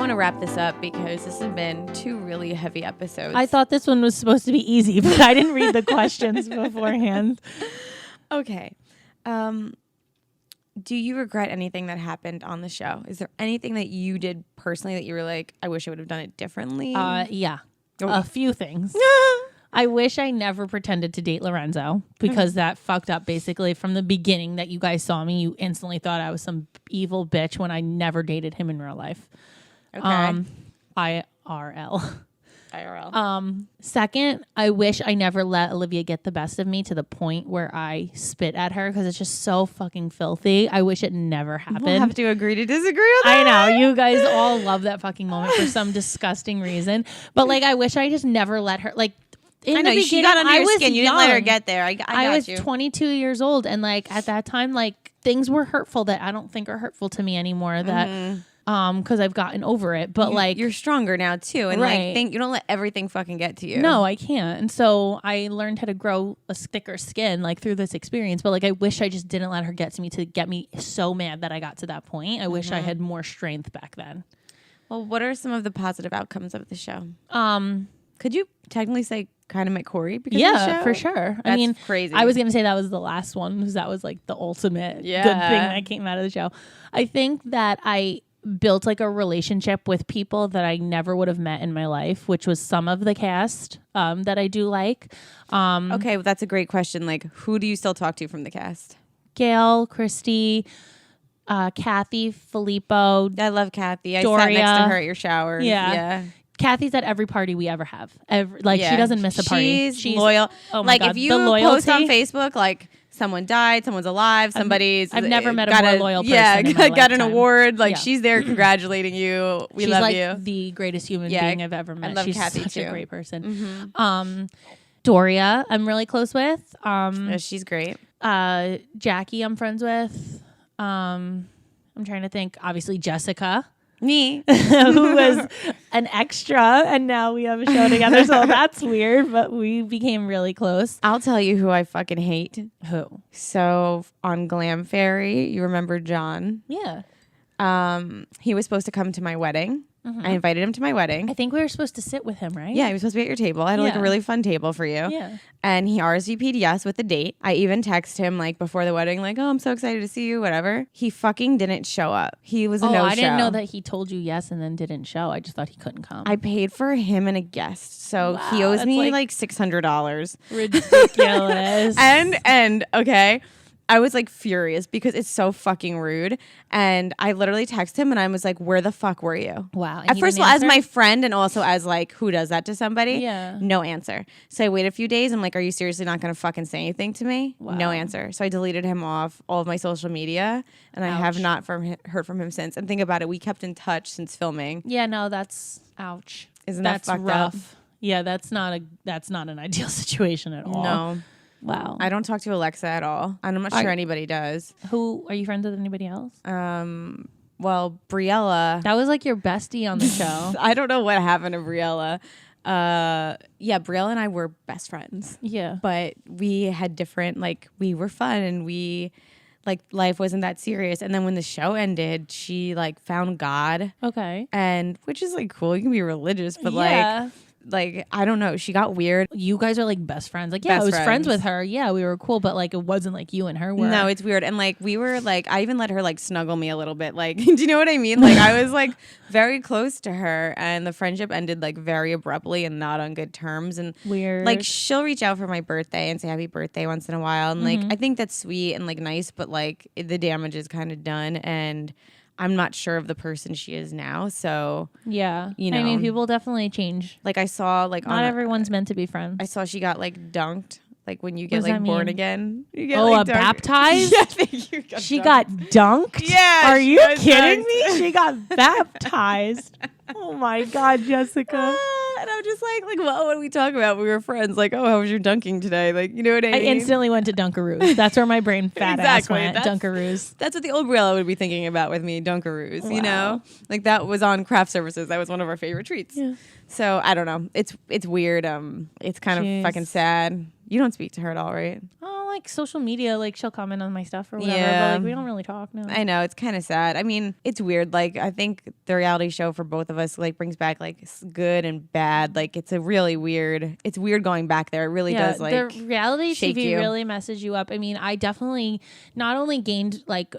want to wrap this up because this has been 2 really heavy episodes. I thought this one was supposed to be easy, but I didn't read the questions beforehand. Okay. Do you regret anything that happened on the show? Is there anything that you did personally that you were like, I wish I would have done it differently? Yeah. A few things. I wish I never pretended to date Lorenzo because that fucked up basically from the beginning that you guys saw me. You instantly thought I was some evil bitch when I never dated him in real life. Okay. IRL. IRL. Second, I wish I never let Olivia get the best of me to the point where I spit at her because it's just so fucking filthy. I wish it never happened. We'll have to agree to disagree on that. I know. You guys all love that fucking moment for some disgusting reason. But like, I wish I just never let her, like, I know, she got under your skin. You didn't let her get there. I was 22 years old. And like, at that time, like, things were hurtful that I don't think are hurtful to me anymore. That, because I've gotten over it. But like, you're stronger now too. And right. like, you don't let everything fucking get to you. No, I can't. And so I learned how to grow a thicker skin like through this experience. But like, I wish I just didn't let her get to me to get me so mad that I got to that point. I wish I had more strength back then. Well, what are some of the positive outcomes of the show? Could you technically say kind of met Corey because of the show? For sure. That's crazy. I was going to say that was the last one because that was like the ultimate good thing that came out of the show. I think that I built like a relationship with people that I never would have met in my life, which was some of the cast that I do like. Okay, well, that's a great question. Like, who do you still talk to from the cast? Gail, Christy, Kathy, Filippo. I love Kathy. Doria. I sat next to her at your shower. Yeah. Kathy's at every party we ever have. She doesn't miss a party. She's loyal. Oh my God. If you post on Facebook, like, someone died, someone's alive, somebody's... I've never met a more loyal person in my got an lifetime. award. Like, she's there congratulating you. She's love you. She's like the greatest human being I've ever met. I love She's Kathy such too. a great person. Doria, I'm really close with. She's great. Jackie, I'm friends with. I'm trying to think. Obviously, Jessica. Me. Who was an extra, and now we have a show together, so that's weird, but we became really close. I'll tell you who I fucking hate. Who? So on Glam Fairy, you remember John? Yeah. He was supposed to come to my wedding. I invited him to my wedding. I think we were supposed to sit with him, right? Yeah, he was supposed to be at your table. I had like a really fun table for you. Yeah. And he RSVP'd yes with the date. I even texted him like before the wedding, like, oh, I'm so excited to see you, whatever. He fucking didn't show up. He was a no-show. I didn't know that he told you yes and then didn't show. I just thought he couldn't come. I paid for him and a guest. So he owes me like $600. Ridiculous. and okay. I was like furious because it's so fucking rude. And I literally texted him and I was like, where the fuck were you? Wow. At first of all, as my friend and also as like, who does that to somebody? Yeah. No answer. So I waited a few days. I'm like, are you seriously not going to fucking say anything to me? Wow. No answer. So I deleted him off all of my social media and I have not heard from him since. And think about it. We kept in touch since filming. Yeah, no, that's ouch. Isn't that fucked rough? up? Yeah, that's not an ideal situation at all. No. Wow. I don't talk to Alexa at all. And I'm not sure anybody does. Who are you friends with? Anybody else? Well, Briella. That was like your bestie on the show. I don't know what happened to Briella. Briella and I were best friends. Yeah. But we had different, like, we were fun and we, like, life wasn't that serious. And then when the show ended, she, like, found God. Okay. And, which is, like, cool. You can be religious, but, like, I don't know. She got weird. You guys are like best friends. Like, yeah, I was friends with her. Yeah, we were cool, but like it wasn't like you and her were. No, it's weird. And like we were like, I even let her like snuggle me a little bit. Like, do you know what I mean? Like I was like very close to her and the friendship ended like very abruptly and not on good terms. And weird. Like she'll reach out for my birthday and say happy birthday once in a while. And like, I think that's sweet and like nice, but like the damage is kind of done. And I'm not sure of the person she is now. So, yeah, you know, I mean, people definitely change. Like I saw like not everyone's meant to be friends. I saw she got like dunked. Like when you get like born again. You get, like, baptized? Yeah, thank you. She got dunked? Yeah. Are you kidding me? She got baptized. Oh my God, Jessica. And I'm just like, well, what do we talk about? We were friends. Like, oh, how was your dunking today? Like, you know what I mean? I instantly went to Dunkaroos. That's where my brain fat ass went. That's Dunkaroos. That's what the old Briella would be thinking about with me, Dunkaroos. Wow. You know? Like that was on craft services. That was one of our favorite treats. Yeah. So I don't know. It's weird. It's kind of fucking sad. You don't speak to her at all, right? Oh, like social media, like she'll comment on my stuff or whatever, Yeah. but like we don't really talk. No. I know, it's kind of sad. I mean, it's weird. Like, I think the reality show for both of us like brings back like good and bad. Like, it's weird going back there. It really does like the reality shake TV you. really messes you up. I mean, I definitely not only gained like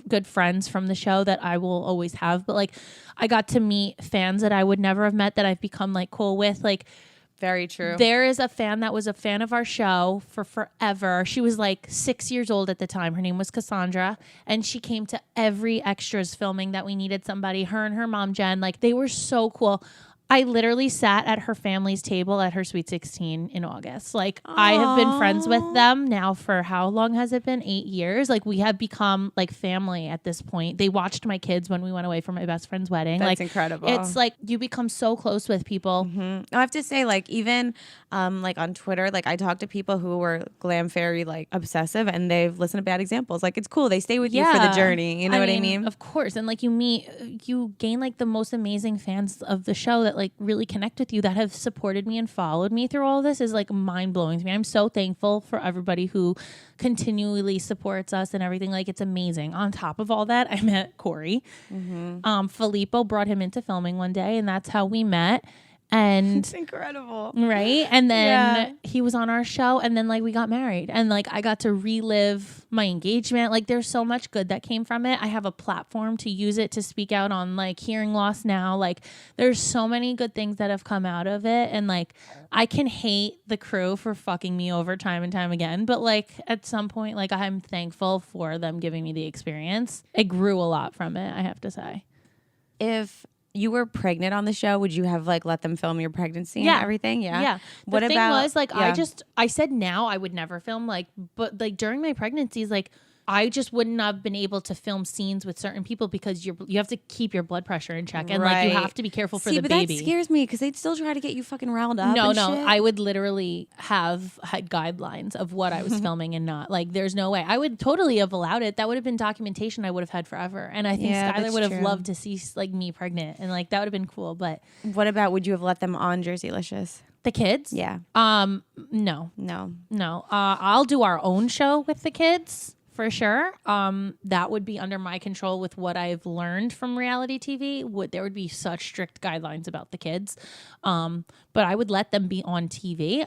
good friends from the show that I will always have, but like I got to meet fans that I would never have met that I've become like cool with. Like, very true. There is a fan that was a fan of our show for forever. She was like 6 years old at the time. Her name was Cassandra, and she came to every extras filming that we needed somebody. Her and her mom, Jen, like they were so cool. I literally sat at her family's table at her Sweet 16 in August. Like, aww. I have been friends with them now for how long has it been? 8 years. Like, we have become like family at this point. They watched my kids when we went away for my best friend's wedding. That's like, incredible. It's like you become so close with people. I have to say, like, even like on Twitter, like I talk to people who were glam fairy like obsessive, and they've listened to bad examples. Like, it's cool. They stay with you for the journey. You know what I mean? Of course. And like you gain like the most amazing fans of the show that like really connect with you, that have supported me and followed me through all this, is like mind blowing to me. I'm so thankful for everybody who continually supports us and everything. Like, it's amazing. On top of all that, I met Corey. Filippo brought him into filming one day, and that's how we met. And it's incredible. Right. And then he was on our show, and then like we got married, and like I got to relive my engagement. Like, there's so much good that came from it. I have a platform to use it to speak out on like hearing loss now. Like, there's so many good things that have come out of it. And like, I can hate the crew for fucking me over time and time again, but like at some point, like I'm thankful for them giving me the experience. It grew a lot from it, I have to say. If you were pregnant on the show, would you have like let them film your pregnancy and everything? Yeah. The thing was like, I said now I would never film, like, but like during my pregnancies, like I just wouldn't have been able to film scenes with certain people because you have to keep your blood pressure in check, and like you have to be careful for the baby. That scares me because they'd still try to get you fucking riled up. No, shit. I would literally have had guidelines of what I was filming and not. Like, there's no way I would totally have allowed it. That would have been documentation I would have had forever. And I think Skylar would have loved to see like me pregnant, and like that would have been cool. But what about, would you have let them on Jerseylicious? The kids? Yeah. No. I'll do our own show with the kids. For sure. That would be under my control with what I've learned from reality TV. There would be such strict guidelines about the kids. But I would let them be on TV.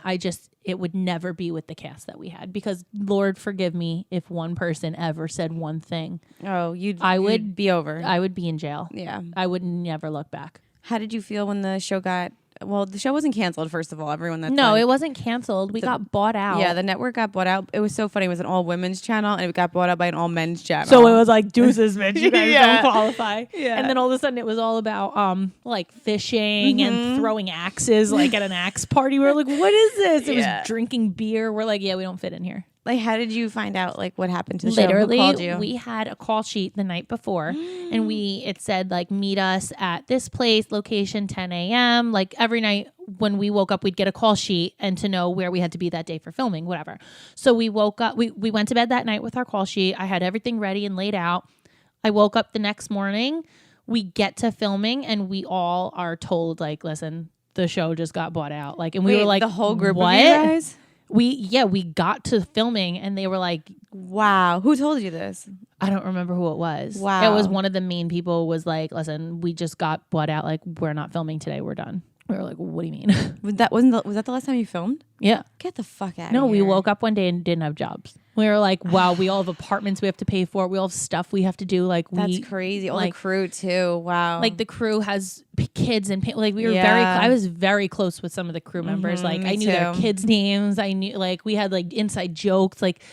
It would never be with the cast that we had, because Lord forgive me if one person ever said one thing. Oh, you'd be over. I would be in jail. Yeah. I would never look back. How did you feel when the show the show wasn't canceled, first of all. Everyone that's it wasn't canceled. We got bought out. Yeah, the network got bought out. It was so funny. It was an all women's channel, and it got bought out by an all men's channel. So it was like, deuces, bitch, you guys don't qualify. Yeah. And then all of a sudden it was all about like fishing and throwing axes, like at an axe party. We were like, what is this? It was drinking beer. We're like, we don't fit in here. Like, how did you find out like what happened to the show? Literally, who called you? We had a call sheet the night before, and it said like, meet us at this place, location 10 a.m. Like, every night when we woke up, we'd get a call sheet and to know where we had to be that day for filming, whatever. So we woke up, we went to bed that night with our call sheet. I had everything ready and laid out. I woke up the next morning. We get to filming, and we all are told like, listen, the show just got bought out. Like, and we were like, the whole group what? Of you guys? We got to filming, and they were like, wow, who told you this? I don't remember who it was. Wow. It was one of the main people was like, listen, we just got bought out. Like, we're not filming today. We're done. We were like, what do you mean? Was that the last time you filmed? Yeah. Get the fuck out of here. No, we woke up one day and didn't have jobs. We were like, wow, we all have apartments we have to pay for. We all have stuff we have to do. Like, that's crazy. All the crew too. Wow. Like, the crew has kids and like we were I was very close with some of the crew members. Like, I knew their kids' names. I knew, like, we had like inside jokes. Like,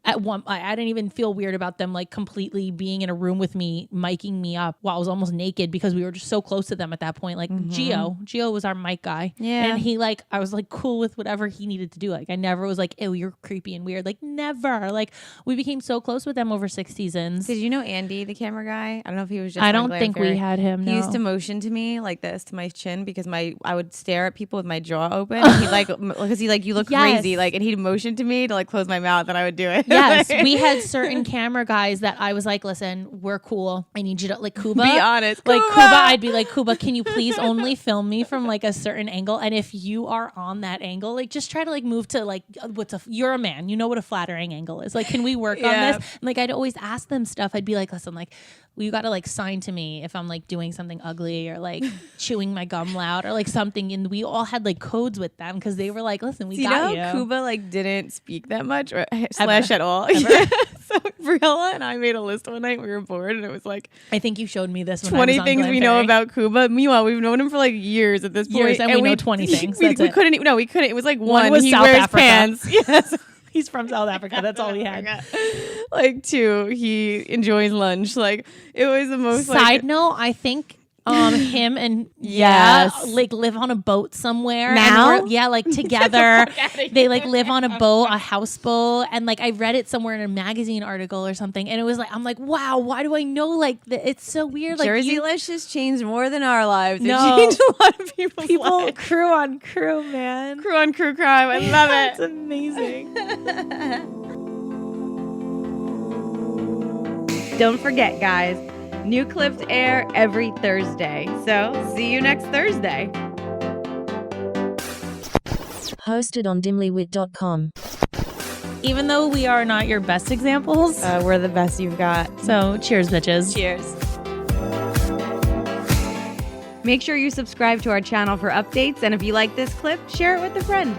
at one, I didn't even feel weird about them like completely being in a room with me, miking me up while I was almost naked, because we were just so close to them at that point. Like, Gio was our mic guy. Yeah. And he like, I was like cool with whatever he needed to do. Like, I never was like, ew, you're creepy and weird. Like, never. Like, we became so close with them over 6 seasons. Did you know Andy, the camera guy? I don't know if he was just I don't think we had him. He used to motion to me like this to my chin, because I would stare at people with my jaw open. And he'd like, because he like, you look crazy. Like, and he'd motion to me to like close my mouth, and I would do it. Yes, we had certain camera guys that I was like, listen, we're cool. I need you to like Kuba. Be honest. Like Kuba, I'd be like, Kuba, can you please only film me from like a certain angle? And if you are on that angle, like just try to like move to like you're a man. You know what a flattering angle is. Like, can we work on this? And, like I'd always ask them stuff. I'd be like, listen, like you got to like sign to me if I'm like doing something ugly or like chewing my gum loud or like something. And we all had like codes with them because they were like, listen, we got you. Kuba like didn't speak that much or slash at all. Yeah. So Briella and I made a list one night. We were bored and it was like, I think you showed me this. 20 things we know about Kuba. Meanwhile, we've known him for like years at this point. And we know 20 things. We couldn't. It was like one was he South wears Africa. Pants. Yes. He's from South Africa. That's all he had. Like 2, he enjoys lunch. Like it was the most. Side note, I think him and like live on a boat somewhere now. Like together. They like live on a boat, a houseboat, and like I read it somewhere in a magazine article or something, and it was like I'm like, wow, why do I know like it's so weird? Like Jerseylicious changed more than our lives. No. It changed a lot of people's lives. Crew on crew, man. Crew on crew crime. I love it. It's amazing. Don't forget, guys. New clips air every Thursday. So, see you next Thursday. Hosted on dimlywit.com. Even though we are not your best examples, We're the best you've got. So, cheers, bitches. Cheers. Make sure you subscribe to our channel for updates, and if you like this clip, share it with a friend.